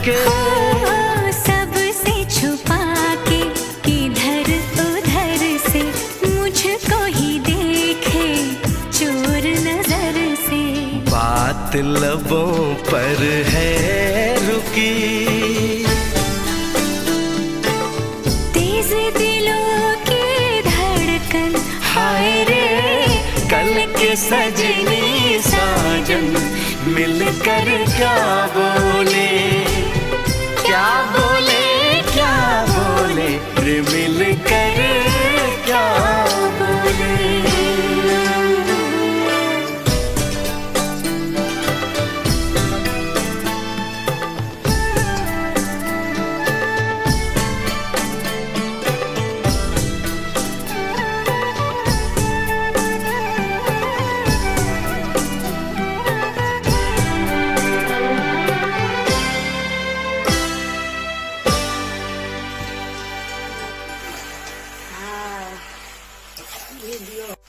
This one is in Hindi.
के। सबसे छुपा के किधर उधर से मुझको ही देखे चोर नजर से। बात लबों पर है रुकी, तेज दिलों की धड़कन। हाय रे कल के सजनी साजन मिलकर क्या बोले, क्या बोले, क्या बोले रे मिलकर क्या बोले। Video.